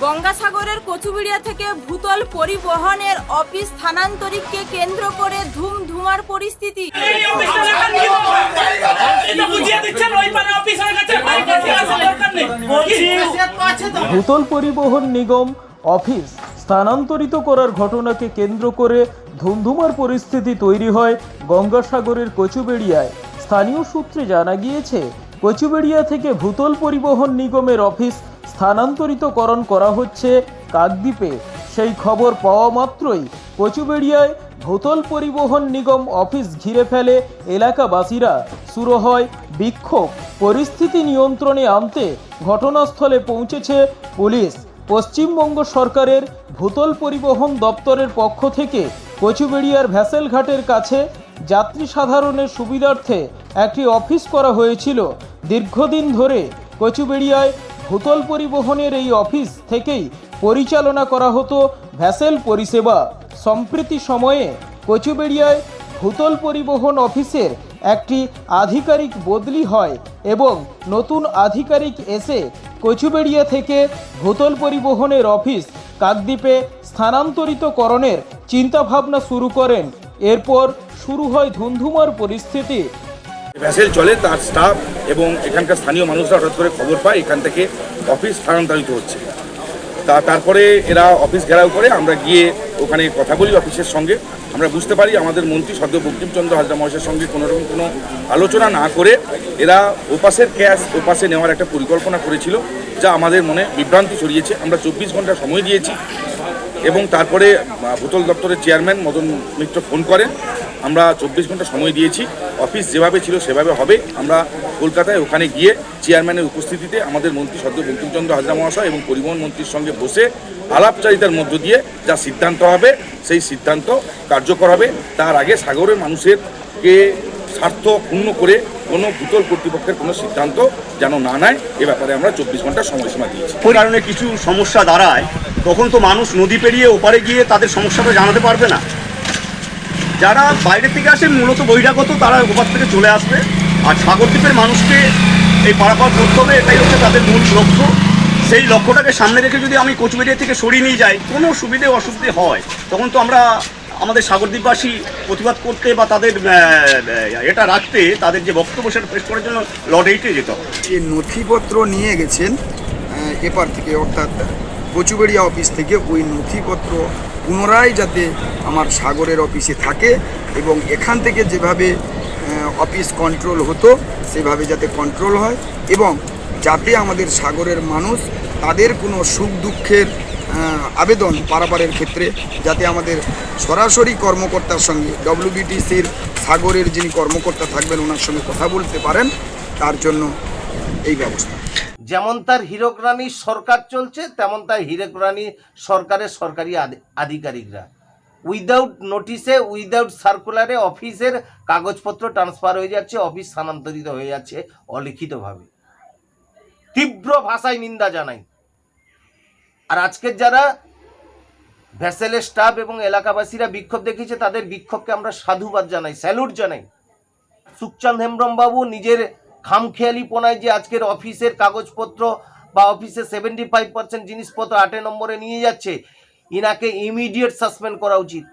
গঙ্গাসাগরের কচুবিড়িয়া থেকে ভূতল পরিবহনের অফিস স্থানান্তরিতকে কেন্দ্র করে ধুমধুমার পরিস্থিতি। ভূতল পরিবহন নিগম অফিস স্থানান্তরিত করার ঘটনাকে কেন্দ্র করে ধুমধুমার পরিস্থিতি তৈরি হয় গঙ্গাসাগরের কচুবেড়িয়ায়। স্থানীয় সূত্রে জানা গিয়েছে, কচুবেড়িয়া থেকে ভূতল পরিবহন নিগমের অফিস স্থানান্তরিতকরণ করা হচ্ছে কাকদ্বীপে। সেই খবর পাওয়া মাত্রই কচুবেড়িয়ায় ভূতল পরিবহন নিগম অফিস ঘিরে ফেলে এলাকাবাসীরা। শুরু হয় বিক্ষোভ। পরিস্থিতি নিয়ন্ত্রণে আনতে ঘটনাস্থলে পৌঁছেছে পুলিশ। পশ্চিমবঙ্গ সরকারের ভূতল পরিবহন দপ্তরের পক্ষ থেকে কচুবেড়িয়ার ভ্যাসেলঘাটের কাছে যাত্রী সাধারণের সুবিধার্থে একটি অফিস করা হয়েছিল। দীর্ঘদিন ধরে কচুবেড়িয়ায় ভূতল পরিবহনের এই অফিস থেকেই পরিচালনা করা হতো ভ্যাসেল পরিষেবা। সম্প্রতি সময়ে কচুবেড়িয়ায় ভূতল পরিবহন অফিসের একটি আধিকারিক বদলি হয় এবং নতুন আধিকারিক এসে কচুবেড়িয়া থেকে ভূতল পরিবহনের অফিস কাকদ্বীপে স্থানান্তরিতকরণের চিন্তাভাবনা শুরু করেন। এরপর শুরু হয় ধুমধুমার পরিস্থিতি। ভ্যাসেল চলে, তার স্টাফ এবং এখানকার স্থানীয় মানুষরা হঠাৎ করে খবর পায় এখান থেকে অফিস স্থানান্তরিত হচ্ছে। তারপরে এরা অফিস ঘেরাও করে। আমরা গিয়ে ওখানে কথা বলি অফিসের সঙ্গে। আমরা বুঝতে পারি আমাদের মন্ত্রী সদ্য বঙ্কিমচন্দ্র হাজরা মহাশয়ের সঙ্গে কোনোরকম কোনো আলোচনা না করে এরা ওপাশের ক্যাশ ওপাশে নেওয়ার একটা পরিকল্পনা করেছিল, যা আমাদের মনে বিভ্রান্তি ছড়িয়েছে। আমরা 24 ঘন্টা সময় দিয়েছি এবং তারপরে ভূতল দপ্তরের চেয়ারম্যান মদন মিত্র ফোন করেন। আমরা 24 ঘন্টা সময় দিয়েছি, অফিস যেভাবে ছিল সেভাবে হবে। আমরা কলকাতায় ওখানে গিয়ে চেয়ারম্যানের উপস্থিতিতে আমাদের মন্ত্রী সদ্য বঙ্কিমচন্দ্র হাজরা মহাশয় এবং পরিবহন মন্ত্রীর সঙ্গে বসে আলাপচারিতার মধ্য দিয়ে যা সিদ্ধান্ত হবে সেই সিদ্ধান্ত কার্যকর হবে। তার আগে সাগরের মানুষেরকে স্বার্থ ক্ষুণ্ণ করে কোনো ভূতল কর্তৃপক্ষের কোনো সিদ্ধান্ত যেন না নেয়, এ ব্যাপারে আমরা 24 ঘন্টার সময়সীমা দিয়েছি। ওই কারণে কিছু সমস্যা দাঁড়ায়, তখন তো মানুষ নদী পেরিয়ে ওপারে গিয়ে তাদের সমস্যাটা জানাতে পারবে না। যারা বাইরে থেকে আসে মূলত বহিরাগত, তারা ওপার থেকে চলে আসবে। আর সাগরদ্বীপের মানুষকে এই পারাপার করতে হবে, এটাই হচ্ছে তাদের মূল লক্ষ্য। সেই লক্ষ্যটাকে সামনে রেখে যদি আমি কচুবেড়িয়া থেকে সরিয়ে নিয়ে যাই, কোনো সুবিধে অসুবিধে হয়, তখন তো আমরা আমাদের সাগরদ্বীপবাসী প্রতিবাদ করতে বা তাদের এটা রাখতে, তাদের যে বক্তব্য সেটা পেশ করার জন্য লড়াইতে যেতে হবে। যে নথিপত্র নিয়ে গেছেন এপার থেকে, অর্থাৎ কচুবেড়িয়া অফিস থেকে, ওই নথিপত্র পুনরায় যাতে আমার সাগরের অফিসে থাকে এবং এখান থেকে যেভাবে অফিস কন্ট্রোল হতো সেভাবে যাতে কন্ট্রোল হয় এবং যাতে আমাদের সাগরের মানুষ তাদের কোনো সুখ দুঃখের আবেদন পারাপারের ক্ষেত্রে যাতে আমাদের সরাসরি কর্মকর্তার সঙ্গে ডব্লিউবিটিসির সাগরের যিনি কর্মকর্তা থাকবেন ওনার সঙ্গে কথা বলতে পারেন, তার জন্য এই ব্যবস্থা। যেমন তার হীরক রানীর সরকার চলছে, তেমন তার হীরক রানী সরকারের সরকারি আধিকারিকরা উইদাউট নোটিশে, উইদাউট সার্কুলারে অফিসের কাগজপত্র ট্রান্সফার হয়ে যাচ্ছে, অফিস স্থানান্তরিত হয়ে যাচ্ছে অলিখিতভাবে। তীব্র ভাষায় নিন্দা জানাই। আর আজকের যারা ভ্যাসেলের স্টাফ এবং এলাকাবাসীরা বিক্ষোভ দেখিয়েছে, তাদের বিক্ষোভকে আমরা সাধুবাদ জানাই, স্যালুট জানাই। সুখচাঁদ হেমব্রম বাবু নিজের খামখেয়ালিপনায় যে আজকের অফিসের কাগজপত্র বা অফিসের 75% জিনিসপত্র 8 নম্বরে নিয়ে যাচ্ছে, ইনাকে ইমিডিয়েট সাসপেন্ড করা উচিত।